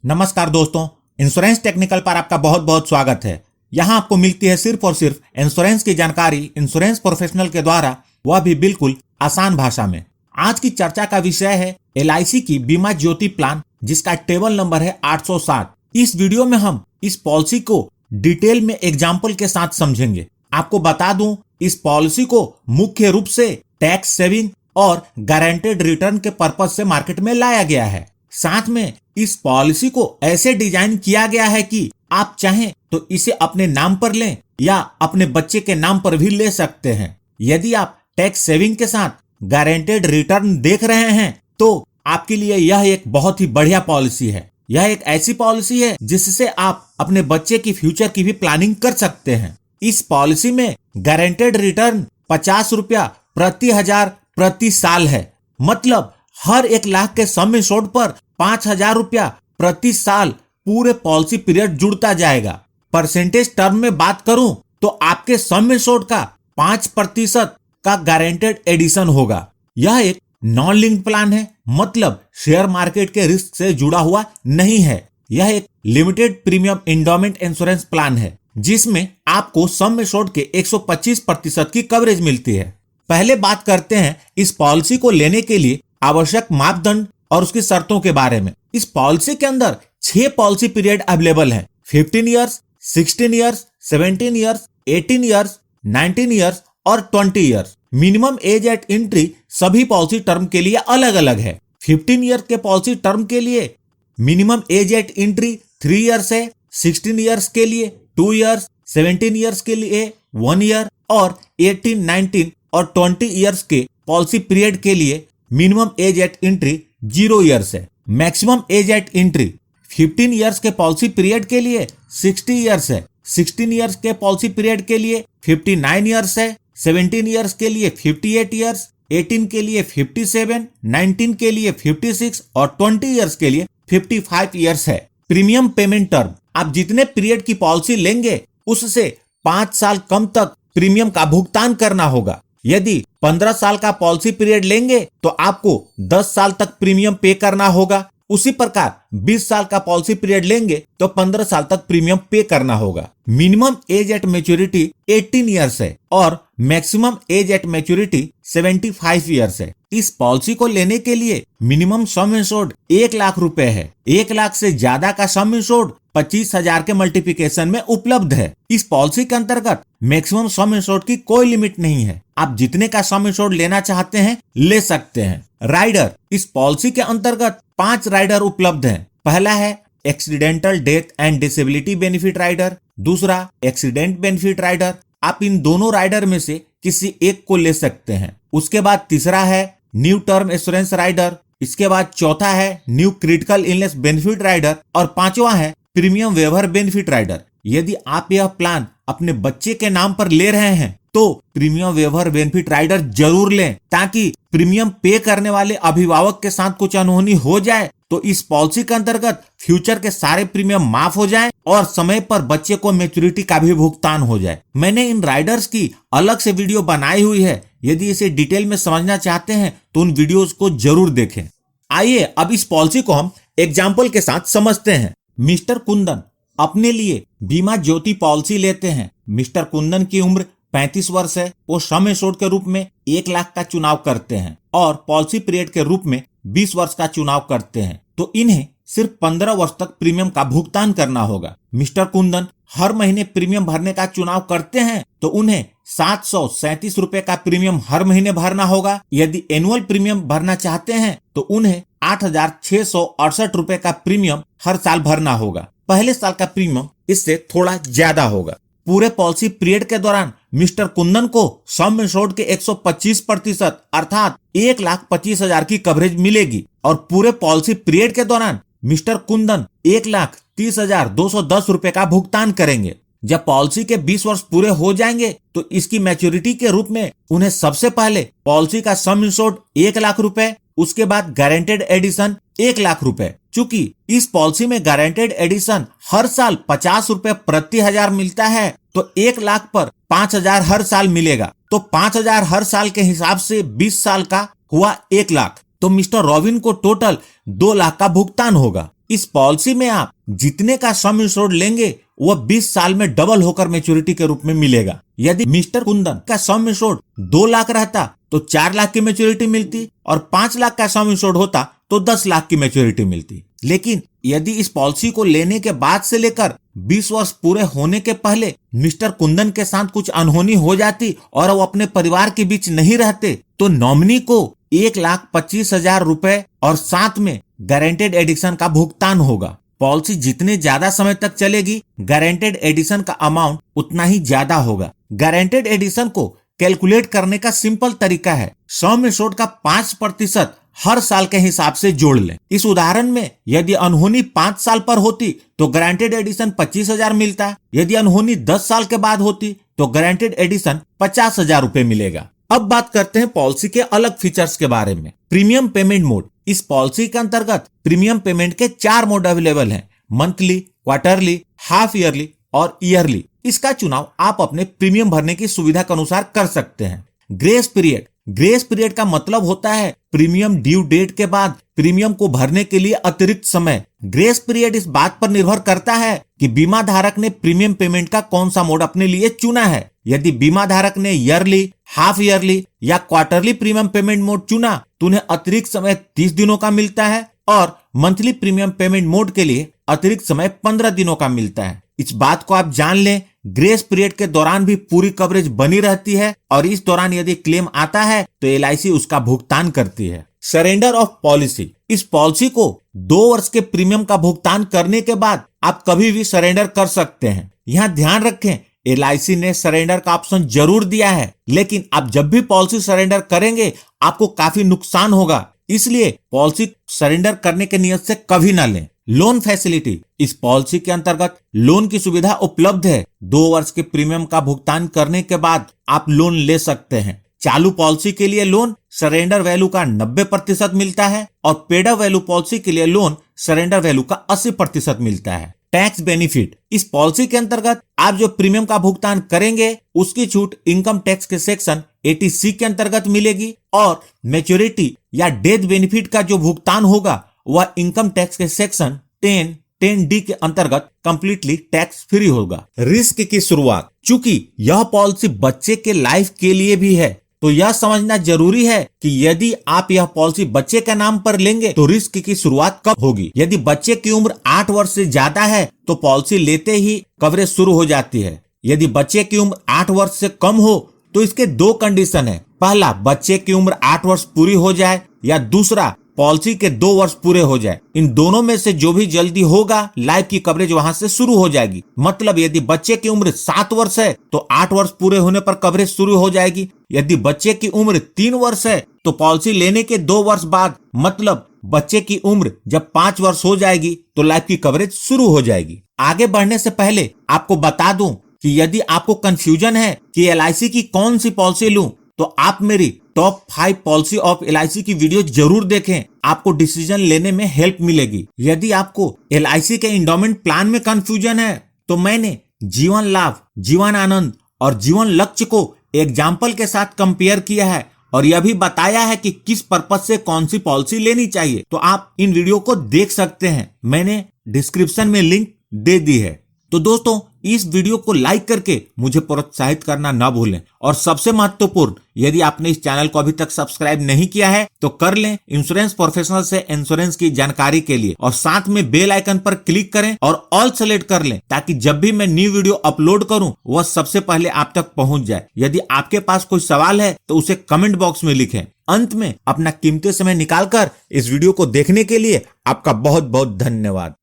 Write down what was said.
नमस्कार दोस्तों, insurance technical पर आपका बहुत बहुत स्वागत है। यहाँ आपको मिलती है सिर्फ और सिर्फ इंश्योरेंस की जानकारी इंश्योरेंस प्रोफेशनल के द्वारा, वह भी बिल्कुल आसान भाषा में। आज की चर्चा का विषय है LIC की बीमा ज्योति प्लान, जिसका टेबल नंबर है 860। इस वीडियो में हम इस पॉलिसी को डिटेल में एग्जाम्पल के साथ समझेंगे। आपको बता दूं, इस पॉलिसी को मुख्य रूप से टैक्स सेविंग और गारंटेड रिटर्न के पर्पज से मार्केट में लाया गया है। साथ में इस पॉलिसी को ऐसे डिजाइन किया गया है कि आप चाहें तो इसे अपने नाम पर लें या अपने बच्चे के नाम पर भी ले सकते हैं। यदि आप टैक्स सेविंग के साथ गारंटेड रिटर्न देख रहे हैं तो आपके लिए यह एक बहुत ही बढ़िया पॉलिसी है। यह एक ऐसी पॉलिसी है जिससे आप अपने बच्चे की फ्यूचर की भी प्लानिंग कर सकते हैं। इस पॉलिसी में गारंटेड रिटर्न 50 रुपया प्रति हजार प्रति साल है। मतलब हर 1 लाख के सम एश्योर्ड पर 5,000 रुपया प्रति साल पूरे पॉलिसी पीरियड जुड़ता जाएगा। परसेंटेज टर्म में बात करूं तो आपके सम एश्योर्ड का 5% का गारंटेड एडिशन होगा। यह एक नॉन लिंक्ड प्लान है, मतलब शेयर मार्केट के रिस्क से जुड़ा हुआ नहीं है। यह एक limited premium endowment insurance plan है, जिसमें आपको सम एश्योर्ड के 125% की कवरेज मिलती है। पहले बात करते हैं इस पॉलिसी को लेने के लिए आवश्यक मापदंड और उसकी शर्तों के बारे में। इस पॉलिसी के अंदर 6 पॉलिसी पीरियड अवेलेबल है: 15 years, 16 years, 17 years, 18 years, 19 years और 20 years. Minimum age at entry सभी पॉलिसी टर्म के लिए अलग अलग है। 15 ईयर के पॉलिसी टर्म के लिए minimum age at entry 3 years है, 16 ईयर्स के लिए 2 ईयर्स, 17 ईयर्स के लिए 1 ईयर और 18, 19 और 20 ईयर्स के पॉलिसी पीरियड के लिए minimum age at entry 0 years है। Maximum age at entry 15 years के पॉलिसी पीरियड के लिए 60 ईयर्स है, 16 ईयर्स के पॉलिसी पीरियड के लिए 59 ईयर्स है, 17 ईयर्स के लिए 58 ईयर्स, 18 के लिए 57, 19 के लिए 56 और 20 ईयर्स के लिए 55 ईयर्स है। प्रीमियम पेमेंट टर्म, आप जितने पीरियड की पॉलिसी लेंगे उससे 5 साल कम तक प्रीमियम का भुगतान करना होगा। यदि 15 साल का पॉलिसी पीरियड लेंगे तो आपको 10 साल तक प्रीमियम पे करना होगा। उसी प्रकार 20 साल का पॉलिसी पीरियड लेंगे तो 15 साल तक प्रीमियम पे करना होगा। Minimum age at maturity 18 years है और maximum age at maturity 75 years है। इस पॉलिसी को लेने के लिए मिनिमम सम एश्योर्ड 1 लाख रुपए है। 1 लाख से ज्यादा का सम एश्योर्ड 25,000 के मल्टीप्लिकेशन में उपलब्ध है। इस पॉलिसी के अंतर्गत मैक्सिमम सम एश्योर्ड की कोई लिमिट नहीं है। आप जितने का सम एश्योर्ड लेना चाहते हैं ले सकते हैं। राइडर, इस पॉलिसी के अंतर्गत 5 राइडर उपलब्ध हैं। पहला है accidental death and disability benefit rider, दूसरा एक्सीडेंट बेनिफिट राइडर। आप इन दोनों राइडर में से किसी एक को ले सकते हैं। उसके बाद तीसरा है न्यू टर्म एश्योरेंस राइडर, इसके बाद चौथा है new critical illness benefit rider और पांचवा है प्रीमियम वेवर बेनिफिट राइडर। यदि आप यह प्लान अपने बच्चे के नाम पर ले रहे हैं तो प्रीमियम वेवर बेनिफिट राइडर जरूर लें, ताकि प्रीमियम पे करने वाले अभिभावक के साथ कुछ अनहोनी हो जाए तो इस पॉलिसी के अंतर्गत फ्यूचर के सारे प्रीमियम माफ हो जाए और समय पर बच्चे को मैच्योरिटी का भी भुगतान हो जाए। मैंने इन राइडर्स की अलग से वीडियो बनाई हुई है। यदि इसे डिटेल में समझना चाहते हैं तो उन वीडियोस को जरूर देखें। आइए अब इस पॉलिसी को हम एग्जाम्पल के साथ समझते हैं। मिस्टर कुंदन अपने लिए बीमा ज्योति पॉलिसी लेते हैं। मिस्टर कुंदन की उम्र 35 वर्ष है। वो सम एश्योर्ड के रूप में 1 लाख का चुनाव करते हैं और पॉलिसी पीरियड के रूप में 20 वर्ष का चुनाव करते हैं। तो इन्हें सिर्फ 15 वर्ष तक प्रीमियम का भुगतान करना होगा। मिस्टर कुंदन हर महीने प्रीमियम भरने का चुनाव करते हैं तो उन्हें 737 रुपए का प्रीमियम हर महीने भरना होगा। यदि एनुअल प्रीमियम भरना चाहते हैं तो उन्हें 8,668 रुपए का प्रीमियम हर साल भरना होगा। पहले साल का प्रीमियम इससे थोड़ा ज्यादा होगा। पूरे पॉलिसी पीरियड के दौरान मिस्टर कुंदन को सम एश्योर्ड के 125% अर्थात 1,25,000 की कवरेज मिलेगी और पूरे पॉलिसी पीरियड के दौरान मिस्टर कुंदन 1,30,210 रुपए का भुगतान करेंगे। जब पॉलिसी के 20 वर्ष पूरे हो जाएंगे तो इसकी मैच्योरिटी के रूप में उन्हें सबसे पहले पॉलिसी का सम एश्योर्ड 1 लाख रुपए, उसके बाद गारंटेड एडिशन 1 लाख रुपए। चूंकि इस पॉलिसी में गारंटेड एडिशन हर साल 50 रुपए प्रति हजार मिलता है तो 1 लाख पर 5,000 हर साल मिलेगा। तो 5,000 हर साल के हिसाब से 20 साल का हुआ 1 लाख। तो मिस्टर रॉबिन को टोटल 2 लाख का भुगतान होगा। इस पॉलिसी में आप जितने का सम इंश्योर्ड लेंगे वह 20 साल में डबल होकर मैच्योरिटी के रूप में मिलेगा। यदि मिस्टर कुंदन का सम इंश्योर्ड 2 लाख रहता तो 4 लाख की मैच्योरिटी मिलती और 5 लाख का सम इंश्योर्ड होता तो 10 लाख की मैच्योरिटी मिलती। लेकिन यदि इस पॉलिसी को लेने के बाद से लेकर 20 वर्ष पूरे होने के पहले मिस्टर कुंदन के साथ कुछ अनहोनी हो जाती और वो अपने परिवार के बीच नहीं रहते तो नॉमिनी को 1,25,000 रुपए और साथ में गारंटेड एडिशन का भुगतान होगा। पॉलिसी जितने ज्यादा समय तक चलेगी गारंटेड एडिशन का अमाउंट उतना ही ज्यादा होगा। गारंटेड एडिशन को कैलकुलेट करने का सिंपल तरीका है, सम इंश्योर्ड का 5% हर साल के हिसाब से जोड़ लें। इस उदाहरण में यदि अनहोनी 5 साल पर होती तो गारंटेड एडिशन 25,000 मिलता। यदि अनहोनी 10 साल के बाद होती तो गारंटेड एडिशन 50,000 रुपए मिलेगा। अब बात करते हैं पॉलिसी के अलग फीचर्स के बारे में। Premium payment mode. इस पॉलिसी के अंतर्गत प्रीमियम पेमेंट के 4 मोड अवेलेबल हैं, मंथली, क्वार्टरली, हाफ ईयरली और ईयरली। इसका चुनाव आप अपने प्रीमियम भरने की सुविधा के अनुसार कर सकते हैं। Grace period. ग्रेस पीरियड का मतलब होता है प्रीमियम ड्यू डेट के बाद प्रीमियम को भरने के लिए अतिरिक्त समय। ग्रेस पीरियड इस बात पर निर्भर करता है कि बीमा धारक ने प्रीमियम पेमेंट का कौन सा मोड अपने लिए चुना है। यदि बीमा धारक ने ईयरली, हाफ ईयरली या क्वार्टरली प्रीमियम पेमेंट मोड चुना तो उन्हें अतिरिक्त समय 30 दिनों का मिलता है और मंथली प्रीमियम पेमेंट मोड के लिए अतिरिक्त समय 15 दिनों का मिलता है। इस बात को आप जान लें, ग्रेस पीरियड के दौरान भी पूरी कवरेज बनी रहती है और इस दौरान यदि क्लेम आता है तो LIC उसका भुगतान करती है। Surrender of policy. इस पॉलिसी को 2 वर्ष के प्रीमियम का भुगतान करने के बाद आप कभी भी सरेंडर कर सकते हैं। यहाँ ध्यान रखें, LIC ने सरेंडर का ऑप्शन जरूर दिया है, लेकिन आप जब भी पॉलिसी सरेंडर करेंगे आपको काफी नुकसान होगा, इसलिए पॉलिसी सरेंडर करने के नियत से कभी ना लें। Loan facility. इस पॉलिसी के अंतर्गत लोन की सुविधा उपलब्ध है। 2 वर्ष के प्रीमियम का भुगतान करने के बाद आप लोन ले सकते हैं। चालू पॉलिसी के लिए लोन सरेंडर वैल्यू का 90% मिलता है और पेड अप वैल्यू पॉलिसी के लिए लोन सरेंडर वैल्यू का 80% मिलता है। Tax benefit. इस पॉलिसी के अंतर्गत आप जो प्रीमियम का भुगतान करेंगे उसकी छूट इनकम टैक्स के सेक्शन 80C के अंतर्गत मिलेगी और मैच्योरिटी या डेथ बेनिफिट का जो भुगतान होगा वह इनकम टैक्स के सेक्शन 10D के अंतर्गत कंप्लीटली टैक्स फ्री होगा। रिस्क की शुरुआत। चूंकि यह पॉलिसी बच्चे के लाइफ के लिए भी है तो यह समझना जरूरी है कि यदि आप यह पॉलिसी बच्चे के नाम पर लेंगे तो रिस्क की शुरुआत कब होगी। यदि बच्चे की उम्र 8 वर्ष से ज्यादा है तो पॉलिसी लेते ही कवरेज शुरू हो जाती है। यदि बच्चे की उम्र 8 वर्ष से कम हो तो इसके 2 कंडीशन है। पहला, बच्चे की उम्र 8 वर्ष पूरी हो जाए या दूसरा, पॉलिसी के 2 वर्ष पूरे हो जाए। इन दोनों में से जो भी जल्दी होगा लाइफ की कवरेज वहां से शुरू हो जाएगी। मतलब यदि बच्चे की उम्र 7 वर्ष है तो 8 वर्ष पूरे होने पर कवरेज शुरू हो जाएगी। यदि बच्चे की उम्र 3 वर्ष है तो पॉलिसी लेने के 2 वर्ष बाद, मतलब बच्चे की उम्र जब 5 वर्ष हो जाएगी तो लाइफ की कवरेज शुरू हो जाएगी। आगे बढ़ने से पहले आपको बता दूं कि यदि आपको कंफ्यूजन है कि LIC की कौन सी पॉलिसी लूं तो आप मेरी टॉप 5 पॉलिसी ऑफ LIC की वीडियो जरूर देखें, आपको डिसीजन लेने में हेल्प मिलेगी। यदि आपको LIC के इंडोमेंट प्लान में कंफ्यूजन है तो मैंने जीवन लाभ, जीवन आनंद और जीवन लक्ष्य को एग्जाम्पल के साथ कंपेयर किया है और यह भी बताया है कि किस पर्पज से कौन सी पॉलिसी लेनी चाहिए, तो आप इन वीडियो को देख सकते हैं। मैंने डिस्क्रिप्शन में लिंक दे दी है। तो दोस्तों, इस वीडियो को लाइक करके मुझे प्रोत्साहित करना ना भूलें और सबसे महत्वपूर्ण, यदि आपने इस चैनल को अभी तक सब्सक्राइब नहीं किया है तो कर लें इंश्योरेंस प्रोफेशनल से इंश्योरेंस की जानकारी के लिए और साथ में बेल आइकन पर क्लिक करें और ऑल सेलेक्ट कर लें ताकि जब भी मैं न्यू वीडियो अपलोड करूं वह सबसे पहले आप तक पहुंच जाए। यदि आपके पास कोई सवाल है तो उसे कमेंट बॉक्स में लिखें। अंत में अपना कीमती समय निकालकर इस वीडियो को देखने के लिए आपका बहुत बहुत धन्यवाद।